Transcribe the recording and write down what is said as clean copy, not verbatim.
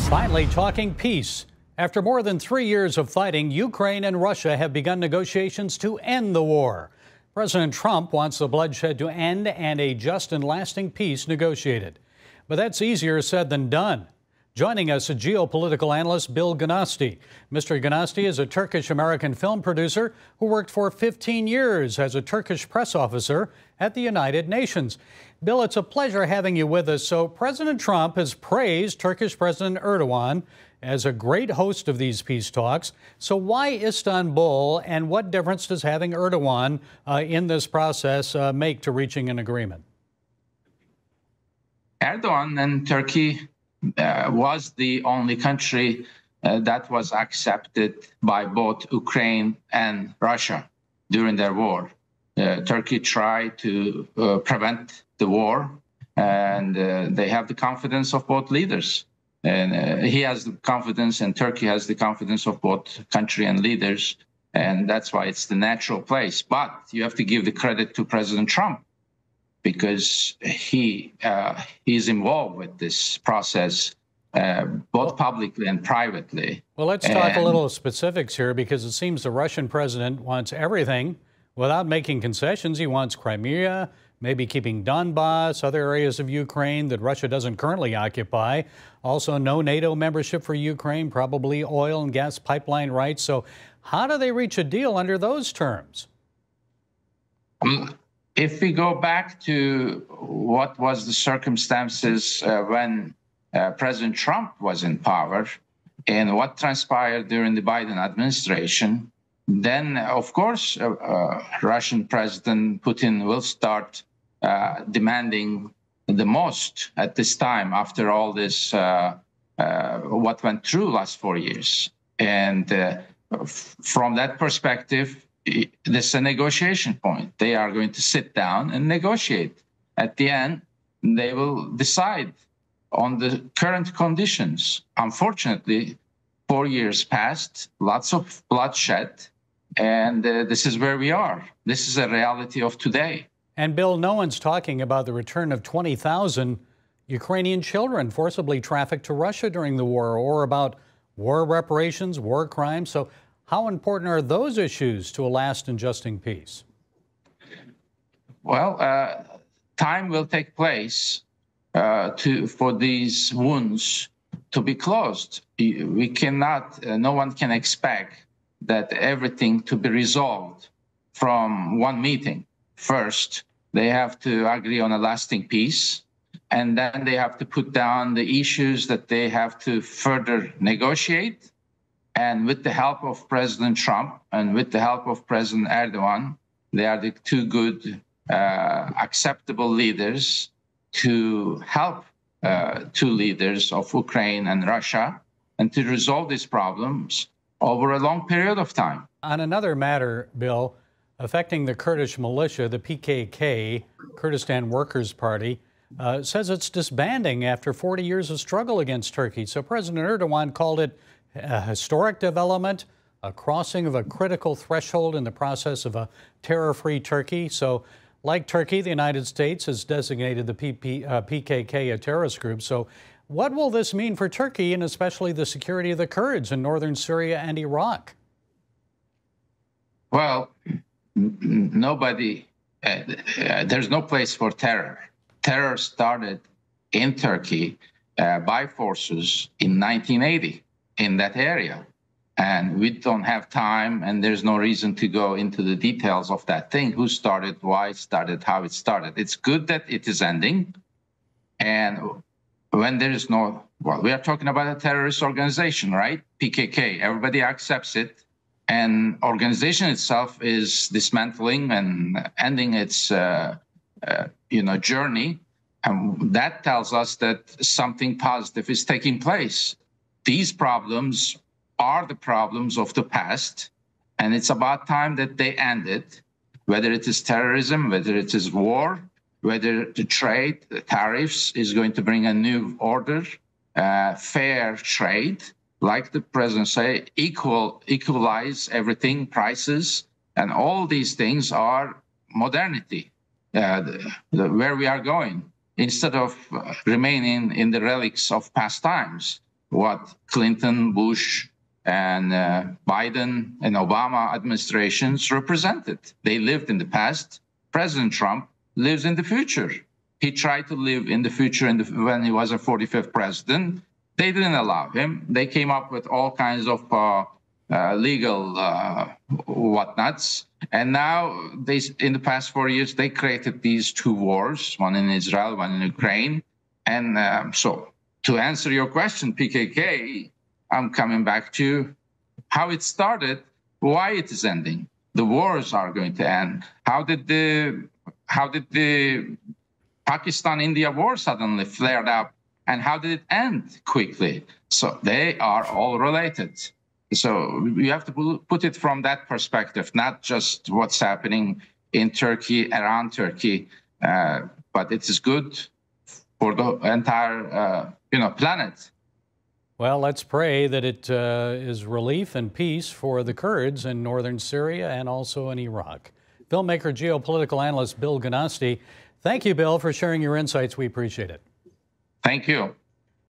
Finally talking peace. After more than 3 years of fighting, Ukraine and Russia have begun negotiations to end the war. President Trump wants the bloodshed to end and a just and lasting peace negotiated. But that's easier said than done. Joining us, a geopolitical analyst, Bill Ganasti. Mr. Ganasti is a Turkish-American film producer who worked for 15 years as a Turkish press officer at the United Nations. Bill, it's a pleasure having you with us. So President Trump has praised Turkish President Erdogan as a great host of these peace talks. So why Istanbul, and what difference does having Erdogan in this process make to reaching an agreement? Erdogan and Turkey was the only country that was accepted by both Ukraine and Russia during their war. Turkey tried to prevent the war, and they have the confidence of both leaders. And he has the confidence, and Turkey has the confidence of both country and leaders, and that's why it's the natural place. But you have to give the credit to President Trump, because he's involved with this process, both publicly and privately. Well, let's talk a little specifics here, because it seems the Russian president wants everything without making concessions. He wants Crimea, maybe keeping Donbass, other areas of Ukraine that Russia doesn't currently occupy. Also, no NATO membership for Ukraine, probably oil and gas pipeline rights. So how do they reach a deal under those terms? If we go back to what was the circumstances when President Trump was in power and what transpired during the Biden administration, then, of course, Russian President Putin will start demanding the most at this time after all this, what went through last 4 years. And from that perspective, this is a negotiation point. They are going to sit down and negotiate. At the end, they will decide on the current conditions. Unfortunately, 4 years passed, lots of bloodshed, and this is where we are. This is a reality of today. And Bill, no one's talking about the return of 20,000 Ukrainian children forcibly trafficked to Russia during the war, or about war reparations, war crimes. So how important are those issues to a lasting, lasting peace? Well, time will take place for these wounds to be closed. We cannot, no one can expect that everything to be resolved from one meeting. First, they have to agree on a lasting peace, and then they have to put down the issues that they have to further negotiate. And with the help of President Trump and with the help of President Erdogan, they are the two good, acceptable leaders to help two leaders of Ukraine and Russia and to resolve these problems over a long period of time. On another matter, Bill, affecting the Kurdish militia, the PKK, Kurdistan Workers' Party, says it's disbanding after 40 years of struggle against Turkey. So President Erdogan called it a historic development, a crossing of a critical threshold in the process of a terror-free Turkey. So like Turkey, the United States has designated the PKK a terrorist group. So what will this mean for Turkey, and especially the security of the Kurds in northern Syria and Iraq? Well, nobody, there's no place for terror. Terror started in Turkey by forces in 1980 in that area. And we don't have time, and there's no reason to go into the details of that thing, who started, why it started, how it started. It's good that it is ending. And when there is no, well, we are talking about a terrorist organization, right? PKK, everybody accepts it. And organization itself is dismantling and ending its, journey. And that tells us that something positive is taking place. These problems are the problems of the past, and it's about time that they ended, whether it is terrorism, whether it is war, whether the trade, the tariffs is going to bring a new order, fair trade, like the president say, equalize everything, prices, and all these things are modernity, where we are going, instead of remaining in the relics of past times. what Clinton, Bush, and Biden and Obama administrations represented. They lived in the past. President Trump lives in the future. He tried to live in the future when he was a 45th president. They didn't allow him. They came up with all kinds of legal whatnots. And now, in the past 4 years, they created these two wars, one in Israel, one in Ukraine. And so to answer your question, PKK, I'm coming back to how it started, why it is ending. The wars are going to end. How did the Pakistan-India war suddenly flared up, and how did it end quickly? So they are all related. So you have to put it from that perspective, not just what's happening in Turkey, around Turkey, but it is good for the entire planet. Well, let's pray that it is relief and peace for the Kurds in northern Syria and also in Iraq. Filmmaker, geopolitical analyst Bill Ganasti. Thank you, Bill, for sharing your insights. We appreciate it. Thank you.